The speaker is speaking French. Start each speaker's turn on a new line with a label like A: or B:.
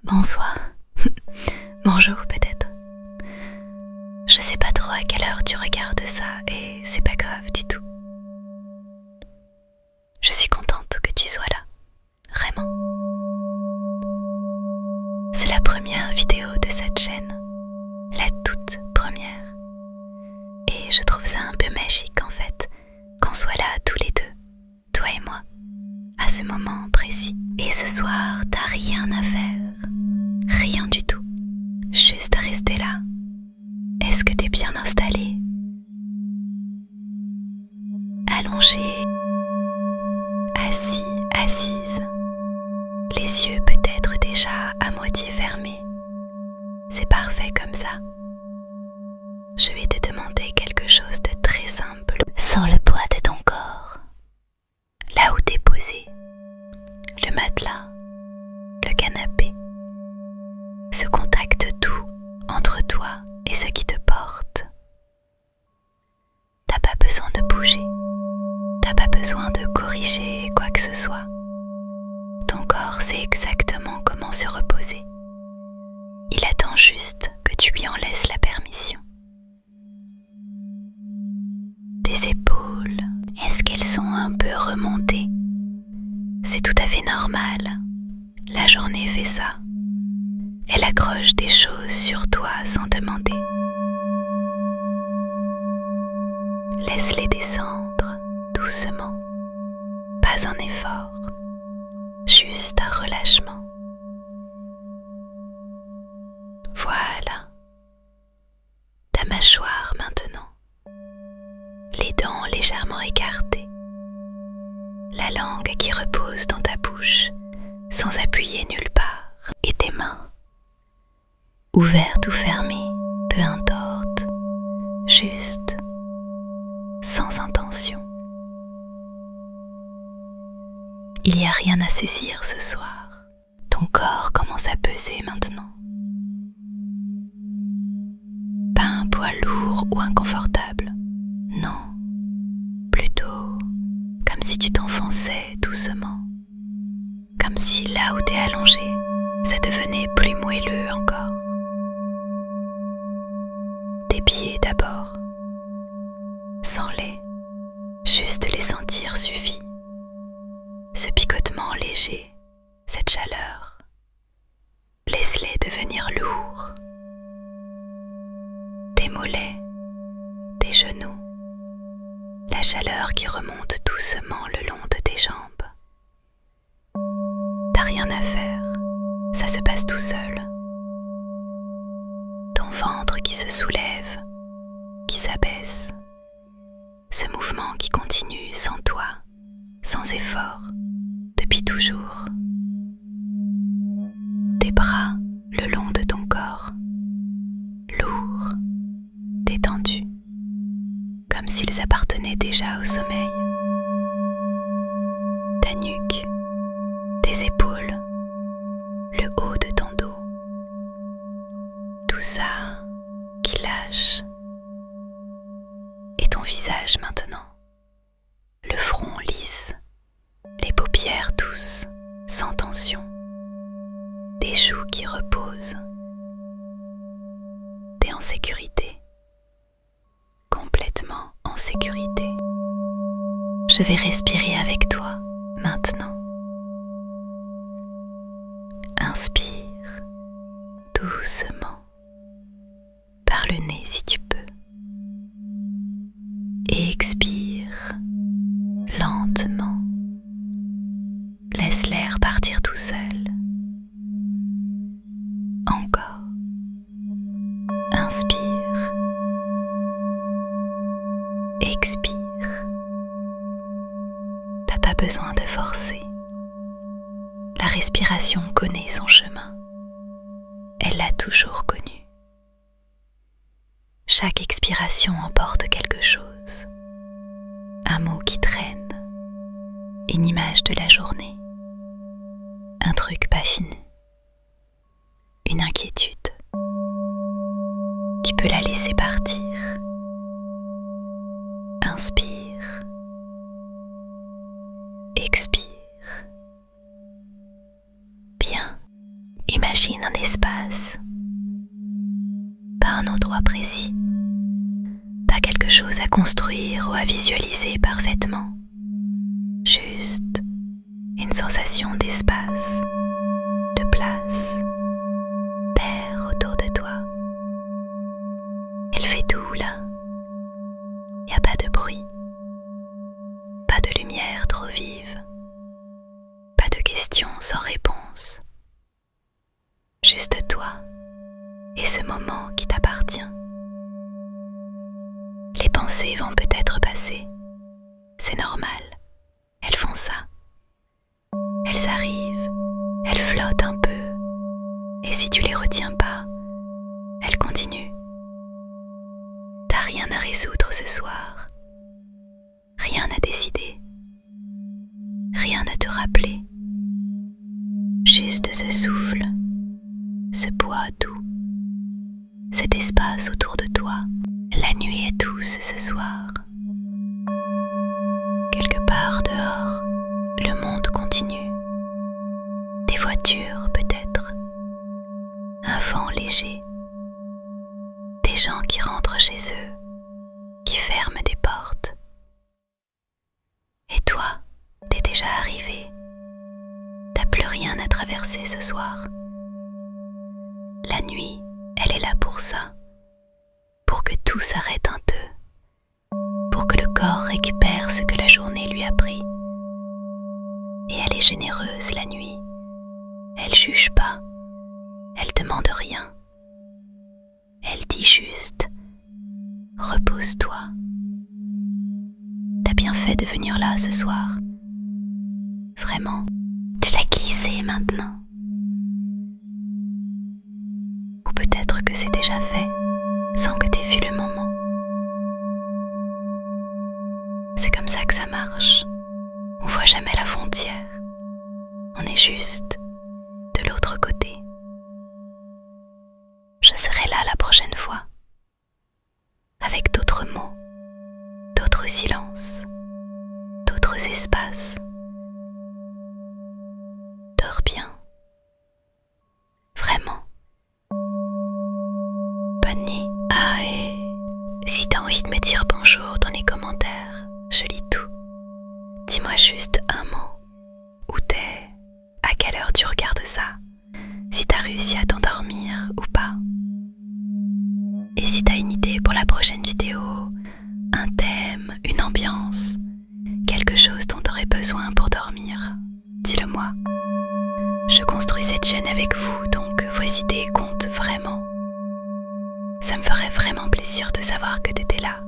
A: bonsoir, bonjour peut-être. Je sais pas trop à quelle heure tu regardes ça et c'est pas grave du tout. Je suis contente que tu sois là, vraiment. C'est la première vidéo de cette chaîne, la toute première. Et je trouve ça un peu magique en fait, qu'on soit là tous les deux, toi et moi, à ce moment précis. Et ce soir, t'as rien à faire, rien du tout, juste à rester là. Est-ce que t'es bien installé, allongé, assis, assise, les yeux peut-être déjà à moitié fermés? C'est parfait comme ça. Je vais te demander quelque chose de très simple. Sans le poids de ton corps, là où t'es posé, le matelas, le canapé, ce contact doux entre toi et ce qui te porte. T'as pas besoin de bouger, t'as pas besoin de corriger quoi que ce soit. Ton corps sait exactement comment se reposer. Il attend juste que tu lui en laisses la permission. Tes épaules, est-ce qu'elles sont un peu remontées? C'est tout à fait normal. La journée fait ça. Elle accroche des choses sur toi sans demander. Laisse-les descendre doucement. Pas un effort, juste un relâchement. Voilà. Ta mâchoire maintenant. Les dents légèrement écartées. La langue qui repose dans ta bouche sans appuyer nulle part. Et tes mains, ouvertes ou fermées, peu importe, juste, sans intention. Il n'y a rien à saisir ce soir. Ton corps commence à peser maintenant. Pas un poids lourd ou inconfortable. Non, plutôt comme si tu t'enfonçais doucement. Comme si là où t'es allongé, ça devenait plus moelleux encore. Tes pieds d'abord. Sens-les, juste les sentir suffit. Ce picotement léger, cette chaleur, laisse-les devenir lourds. Tes mollets, tes genoux, la chaleur qui remonte doucement le long de tes jambes. T'as rien à faire, ça se passe tout seul. Ton ventre qui se soulève, qui s'abaisse. Ce mouvement qui continue sans toi, sans effort, depuis toujours. Tes bras le long de ton corps, lourds, détendus, comme s'ils appartenaient déjà au sommeil. Ta nuque, tes épaules, le haut de ton dos, tout ça qui lâche. Et ton visage maintenant, le front lisse, les paupières douces, sans tension, des joues qui reposent. T'es en sécurité, complètement en sécurité. Je vais respirer avec toi maintenant. Inspire doucement, par le nez si tu peux. Et expire lentement. Laisse l'air partir tout seul. Encore. Inspire. Expire. T'as pas besoin de forcer. La respiration connaît son chemin. Elle l'a toujours connu. Chaque expiration emporte quelque chose. Un mot qui traîne, une image de la journée, un truc pas fini, une inquiétude. Tu peux la laisser partir. Inspire, expire. Bien. Imagine Imagine un espace, pas un endroit précis, pas quelque chose à construire ou à visualiser parfaitement, juste une sensation d'espace, de place, d'air autour de toi. Il fait doux là, y a pas de bruit, pas de lumière trop vive, pas de questions sans réponse. Juste toi et ce moment qui t'appartient. Les pensées vont peut-être passer, c'est normal, elles font ça. Elles arrivent, elles flottent un peu, et si tu les retiens pas, elles continuent. T'as rien à résoudre ce soir, rien à décider, rien à te rappeler, juste ce souffle, ce bois doux, cet espace autour de toi. La nuit est douce ce soir. Quelque part dehors, le monde continue. Des voitures peut-être, un vent léger, des gens qui rentrent chez eux, qui ferment des portes. Et toi, t'es déjà arrivé. T'as plus rien à traverser ce soir. La nuit, elle est là pour ça, pour que tout s'arrête un peu, pour que le corps récupère ce que la journée lui a pris. Et elle est généreuse la nuit, elle juge pas, elle demande rien. Elle dit juste, repose-toi. T'as bien fait de venir là ce soir. Vraiment, te la glisser maintenant. Ou peut-être que c'est déjà fait, sans que t'aies vu le moment. C'est comme ça que ça marche. On voit jamais la frontière. On est juste de l'autre côté. Je serai là la prochaine fois, avec d'autres mots, d'autres silences, d'autres espaces. Dors bien. Vraiment. Bonne nuit. Ah, et si t'as envie de me dire bonjour dans les commentaires, je lis tout. Dis-moi juste un mot. Où t'es? À quelle heure tu regardes ça? Si t'as réussi à t'endormir ou pas. Et si t'as une idée pour la prochaine vidéo, un thème, une ambiance, quelque chose dont t'aurais besoin pour dormir, dis-le moi. Je construis cette chaîne avec vous, donc vos idées comptent vraiment. Ça me ferait vraiment plaisir de savoir que t'étais là.